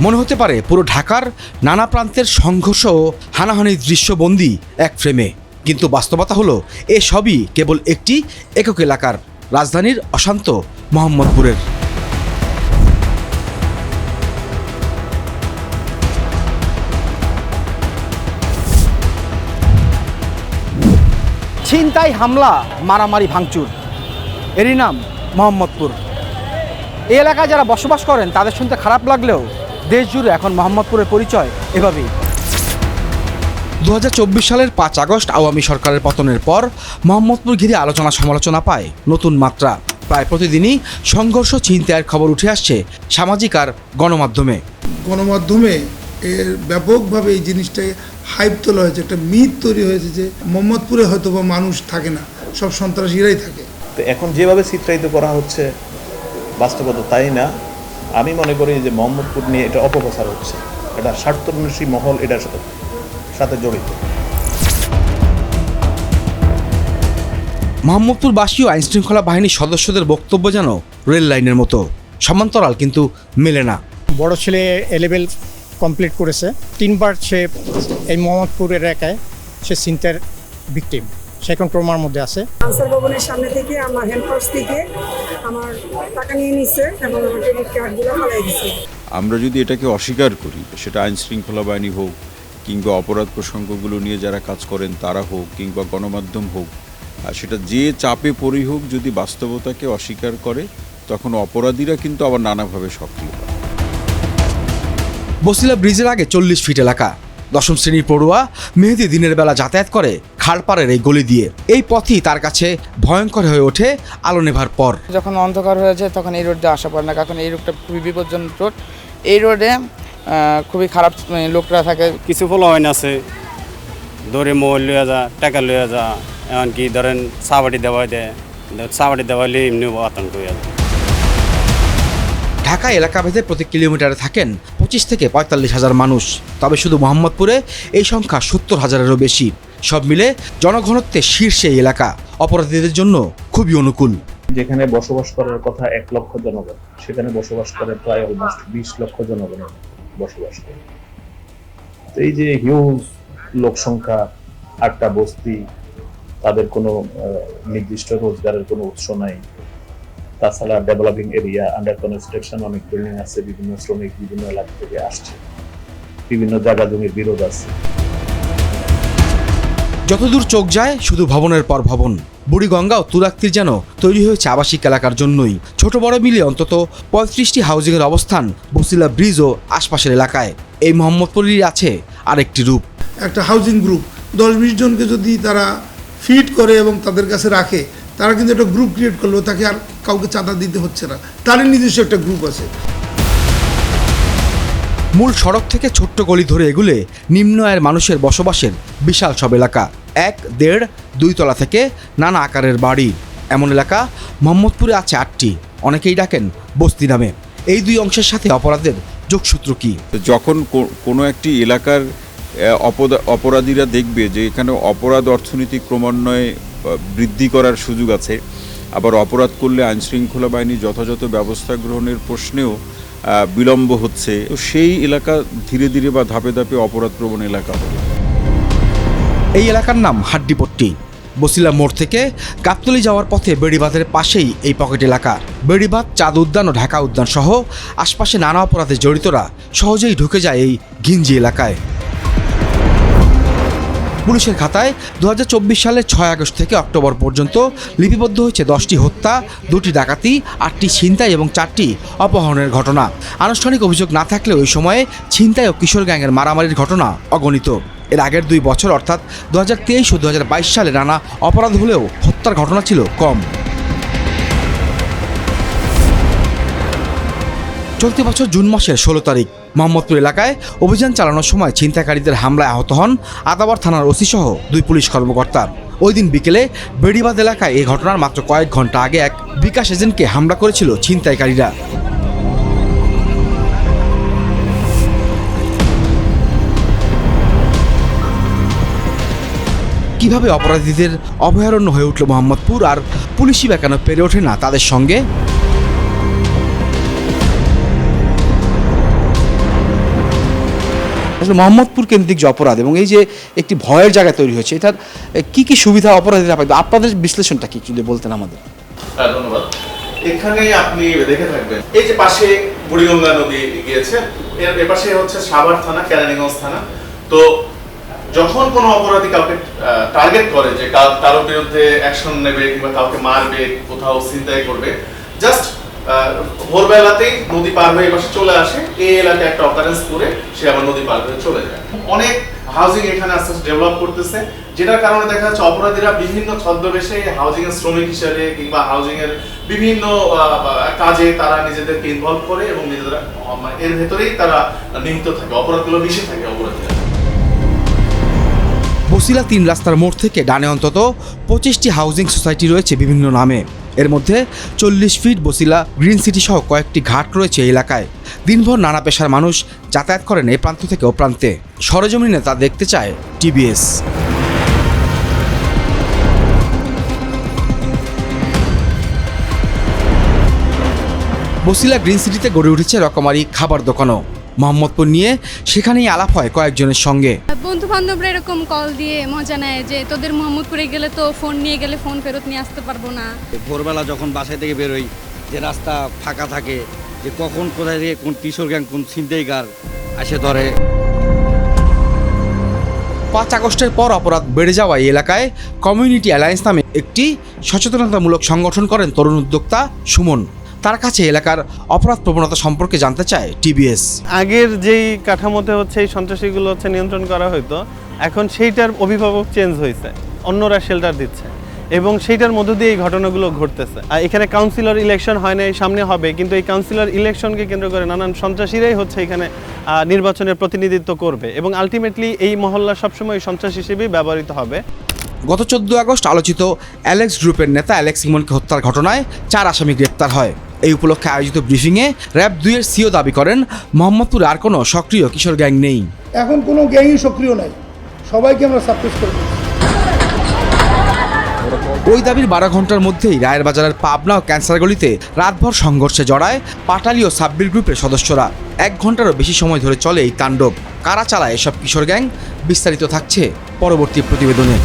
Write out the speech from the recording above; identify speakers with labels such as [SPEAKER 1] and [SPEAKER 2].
[SPEAKER 1] মনে হতে পারে পুরো ঢাকার নানা প্রান্তের সংঘর্ষ ও হানাহানির দৃশ্যবন্দী এক ফ্রেমে, কিন্তু বাস্তবতা হলো এসবই কেবল একটি একক এলাকার, রাজধানীর অশান্ত মোহাম্মদপুরের। ছিনতাই, হামলা, মারামারি, ভাঙচুর, এরই নাম মোহাম্মদপুর। এই এলাকায় যারা বসবাস করেন তাদের শুনতে খারাপ লাগলেও দেশ জুড়ে এখন মোহাম্মদপুরের পরিচয় এভাবেই। 2024 সালের 5 আগস্ট আওয়ামী সরকারের পতনের পর মোহাম্মদপুর ঘিরে আলোচনা সমালোচনা পায় নতুন মাত্রা। প্রায় প্রতিদিনই সংঘর্ষ, ছিনতাইয়ের খবর উঠে আসছে সামাজিক আর গণমাধ্যমে।
[SPEAKER 2] এর ব্যাপকভাবে এই জিনিসটাকে হাইপ তোলা হয়েছে, একটা মিথ তৈরি হয়েছে যে মোহাম্মদপুরে হয়তো বা মানুষ থাকে না, সব সন্ত্রাসীরাই থাকে।
[SPEAKER 3] তো এখন যেভাবে চিত্রায়িত করা হচ্ছে বাস্তবতা তাই না। আমি মনে করি যে মোহাম্মদপুর নিয়ে এটা অপপ্রচার হচ্ছে, এটা স্বার্থান্বেষী মহল এটার সাথে জড়িত।
[SPEAKER 1] মোহাম্মদপুরবাসী ও আইনশৃঙ্খলা বাহিনীর সদস্যদের বক্তব্য যেন রেল লাইনের মতো সমান্তরাল, কিন্তু মেলে না।
[SPEAKER 4] বড় ছেলে এ-লেভেল কমপ্লিট করেছে, 3বার সে এই মোহাম্মদপুর এলাকায় সে ছিনতাইয়ের ভিকটিম, সে এখন ট্রমার মধ্যে আছে।
[SPEAKER 5] আনসার ভবনের সামনে থেকে আমার হ্যান্ড পার্স থেকে আমার টাকা নিয়ে নিচ্ছে এবং আমার ক্রেডিট কার্ডগুলো ফালাই দিচ্ছে।
[SPEAKER 6] আমরা যদি এটাকে অস্বীকার করি, সেটা আইন শৃঙ্খলা বাহিনী হোক কিংবা অপরাধ প্রসঙ্গগুলো নিয়ে যারা কাজ করেন তারা হোক কিংবা গণমাধ্যম হোক, আর সেটা যে চাপে পড়েই হোক, যদি বাস্তবতাকে অস্বীকার করে তখন অপরাধীরা কিন্তু আবার নানাভাবে সক্রিয় হয়।
[SPEAKER 1] বসিলা ব্রিজের আগে 40 ফিট এলাকা, 10ম শ্রেণীর পড়ুয়া মেহেদি দিনের বেলা যাতায়াত করে খালপাড়ের এই গলি দিয়ে। এই পথই তার কাছে ভয়ঙ্কর হয়ে ওঠে আলো নেভার পর।
[SPEAKER 7] যখন অন্ধকার হয়ে যায় তখন এই রোড দিয়ে আসা পড়ে না, কারণ এই রোডটা খুবই বিপজ্জনক রোড। এই রোডে খুবই খারাপ লোকরা থাকে।
[SPEAKER 8] কিছু ফলোয়াইন আছে, ধরে মোবাইল লইয়া যা, টাকা লইয়া যা, এমনকি ধরেন চাবাটি দেওয়া দেয়, চাবাটি দেওয়াইলে এমনি আতঙ্ক হয়ে যায়।
[SPEAKER 1] ঢাকা এলাকা ভেদে প্রতি কিলোমিটারে থাকেন 25 থেকে 45 হাজার মানুষ, তবে শুধু মোহাম্মদপুরে এই সংখ্যা 70 হাজারেরও বেশি। সব মিলে জনঘনত্বের শীর্ষে এই এলাকা অপরাধীদের জন্য খুবই অনুকূল।
[SPEAKER 3] যেখানে বসবাস করার কথা 1 লক্ষ জনগণ, সেখানে বসবাস করে প্রায় অলমোস্ট 20 লক্ষ জনগণ বসবাস করে। তো এই যে হিউজ লোক সংখ্যা, 8টা বস্তি, তাদের কোনো নির্দিষ্ট রোজগারের কোনো উৎস নাই। তাছাড়া ডেভেলপিং এরিয়া, আন্ডার কনস্ট্রাকশন অনেক বিল্ডিং আছে, বিভিন্ন শ্রমিক বিভিন্ন এলাকা থেকে আসছে, বিভিন্ন জায়গা জমির বিরোধ আছে।
[SPEAKER 1] যতদূর চোখ যায় শুধু ভবনের পর ভবন। বুড়িগঙ্গা ও তুরাক্তির যেন তৈরি হয়েছে আবাসিক এলাকার জন্যই। ছোট বড় মিলিয়ে অন্তত 35টি হাউজিংয়ের অবস্থান বসিলা ব্রিজ ও আশপাশের এলাকায়। এই মোহাম্মদপুরেরই আছে আরেকটি রূপ।
[SPEAKER 2] একটা হাউজিং গ্রুপ 10-20 জনকে যদি তারা ফিড করে এবং তাদের কাছে রাখে, তারা কিন্তু একটা গ্রুপ ক্রিয়েট করলো, তাকে আর কাউকে চাঁদা দিতে হচ্ছে না, তারই নিজস্ব একটা গ্রুপ আছে।
[SPEAKER 1] মূল সড়ক থেকে ছোট্ট গলি ধরে এগুলে নিম্ন আয়ের মানুষের বসবাসের বিশাল সব এলাকা। 1, 1.5, 2 তলা থেকে নানা আকারের বাড়ি। এমন এলাকা মোহাম্মদপুরে আছে 8টি, অনেকেই ডাকেন বস্তি নামে। এই দুই অংশের সাথে অপরাধের যোগসূত্র কি?
[SPEAKER 6] যখন কোনো একটি এলাকার অপরাধীরা দেখবে যে এখানে অপরাধ অর্থনীতি ক্রমান্বয়ে বৃদ্ধি করার সুযোগ আছে, আবার অপরাধ করলে আইনশৃঙ্খলা বাহিনী যথাযথ ব্যবস্থা গ্রহণের প্রশ্নেও বিলম্ব হচ্ছে, তো সেই এলাকা ধীরে ধীরে বা ধাপে ধাপে অপরাধ প্রবণ এলাকা হবে।
[SPEAKER 1] এই এলাকার নাম হাড্ডিপট্টি। বসিলা মোড় থেকে গাবতলী যাওয়ার পথে বেড়িবাঁধের পাশেই এই পকেট এলাকা। বেড়িবাঁধ, চাঁদ উদ্যান ও ঢাকা উদ্যান সহ আশপাশে নানা অপরাধে জড়িতরা সহজেই ঢুকে যায় এই ঘিঞ্জি এলাকায়। পুলিশের খাতায় 2024 সালের 6 আগস্ট থেকে অক্টোবর পর্যন্ত লিপিবদ্ধ হয়েছে 10টি হত্যা, 2টি ডাকাতি, 8টি ছিনতাই এবং 4টি অপহরণের ঘটনা। আনুষ্ঠানিক অভিযোগ না থাকলেও ওই সময়ে ছিনতাই ও কিশোর গ্যাংয়ের মারামারির ঘটনা অগণিত। এর আগের 2 বছর অর্থাৎ 2023 ও 2022 সালে নানা অপরাধ হলেও হত্যার ঘটনা ছিল কম। চলতি বছর জুন মাসের 16 তারিখ মোহাম্মদপুর এলাকায় অভিযান চালানোর সময় ছিনতাইকারীদের হামলায় আহত হন আদাবর থানার ওসি সহ 2 পুলিশ কর্মকর্তা। ওই দিন বিকেলে বেড়িবাঁধ এলাকায় এই ঘটনার মাত্র কয়েক ঘন্টা আগে এক বিকাশ এজেন্টকে হামলা করেছিল ছিনতাইকারীরা। কিভাবে অপরাধীদের অভয়ারণ্য হয়ে উঠল মোহাম্মদপুর, আর পুলিশই বা কেন পেরে ওঠে না তাদের সঙ্গে? আসলে মোহাম্মদপুর কেন্দ্রিক যে অপরাধ এবং এই যে একটি ভয়ের জায়গা তৈরি হয়েছে, এটার কি কি সুবিধা অপরাধীরা পাবে, আপনাদের বিশ্লেষণটা কি যদি বলতেন আমাদের।
[SPEAKER 9] ধন্যবাদ। এখানে আপনি দেখে থাকবেন এই যে পাশে বুড়িগঙ্গা নদী গিয়েছে, এর পাশে হচ্ছে সাভার থানা, কেরানীগঞ্জ থানা। তো যখন কোনো অপরাধী কাউকে টার্গেট করে যে কারোর বিরুদ্ধে অ্যাকশন নেবে কিংবা কাউকে মারবে, কোথাও ছিনতাই করবে, জাস্ট ভোরবেলাতেই নদী পার হয়ে এপাশে চলে আসে, এই এলাকায় একটা অকারেন্স করে সে আবার নদী পার হয়ে চলে যায়। অনেক হাউজিং এখানে আস্তে আস্তে ডেভেলপ করতেছে, যেটার কারণে দেখা যাচ্ছে অপরাধীরা বিভিন্ন ছদ্মবেশে হাউজিং এর শ্রমিক হিসেবে কিংবা হাউজিং এর বিভিন্ন কাজে তারা নিজেদেরকে ইনভলভ করে এবং নিজেদের এর ভেতরেই তারা নিহিত থাকে, অপরাধগুলো মিশে থাকে অপরাধীরা।
[SPEAKER 1] বছিলা 3 রাস্তার মোড় থেকে ডানে অন্তত 25টি হাউজিং সোসাইটি রয়েছে বিভিন্ন নামে। এর মধ্যে 40 ফিট বছিলা গ্রিন সিটি সহ কয়েকটি ঘাট রয়েছে এই এলাকায়। দিনভর নানা পেশার মানুষ যাতায়াত করেন এই প্রান্ত থেকে ও প্রান্তে। সরেজমিনে তা দেখতে চায় টিবিএস। বছিলা গ্রিন সিটিতে গড়ে উঠেছে রকমারি খাবার দোকানও। মোহাম্মদপুর নিয়ে সেখানেই আলাপ হয় কয়েকজনের সঙ্গে।
[SPEAKER 10] বন্ধু বান্ধবরা এরকম কল দিয়ে মজা নেয় যে তোদের মোহাম্মদপুরে গেলে তো ফোন নিয়ে গেলে ফোন ফেরত নিয়ে আসতে পারবো না।
[SPEAKER 11] ভোরবেলা যখন বাসায় থেকে বেরোই, যে রাস্তা ফাঁকা থাকে, যে কখন কোথায় থেকে কোন কিশোর গ্যাং কোন ছিনতাইকার এসে ধরে।
[SPEAKER 1] 5 আগস্টের পর অপরাধ বেড়ে যাওয়া এই এলাকায় কমিউনিটি অ্যালায়েন্স নামে একটি সচেতনতামূলক সংগঠন করেন তরুণ উদ্যোক্তা সুমন। তার কাছে এলাকার অপরাধ প্রবণতা সম্পর্কে জানতে চায় টিবিএস।
[SPEAKER 12] আগের যেই কাঠামোতে হচ্ছে এই সন্ত্রাসীগুলো হচ্ছে নিয়ন্ত্রণ করা হতো, এখন সেইটার অভিভাবক চেঞ্জ হয়েছে, অন্যরা শেল্টার দিচ্ছে এবং সেইটার মধ্য দিয়ে এই ঘটনাগুলো ঘটতেছে। আর এখানে কাউন্সিলর ইলেকশন হয় না, এই সামনে হবে, কিন্তু এই কাউন্সিলর ইলেকশনকে কেন্দ্র করে নানান সন্ত্রাসীরাই হচ্ছে এখানে নির্বাচনের প্রতিনিধিত্ব করবে এবং আলটিমেটলি এই মহল্লা সবসময় সন্ত্রাস হিসেবেই ব্যবহৃত হবে।
[SPEAKER 1] গত 14 আগস্ট আলোচিত অ্যালেক্স গ্রুপের নেতা অ্যালেক্স ইমনকে হত্যার ঘটনায় 4 আসামি গ্রেপ্তার হয়। এই উপলক্ষে আয়োজিত ব্রিফিংয়ে র‍্যাব 2 এর সিও দাবি করেন মোহাম্মদপুরে আর কোনো সক্রিয় কিশোর গ্যাং নেই।
[SPEAKER 2] এখন কোনো গ্যাংই সক্রিয় নাই, সবাইকে আমরা সাপ্রেস করে দিচ্ছি।
[SPEAKER 1] ওই দাবির 12 ঘন্টার মধ্যেই রায়ের বাজারের পাবনা ও ক্যান্সারগলিতে রাতভর সংঘর্ষে জড়ায় পাটালি ও সাব্বির গ্রুপের সদস্যরা। 1 ঘন্টারও বেশি সময় ধরে চলে এই তাণ্ডব। কারা চালায় এসব কিশোর গ্যাং? বিস্তারিত থাকছে পরবর্তী প্রতিবেদনে।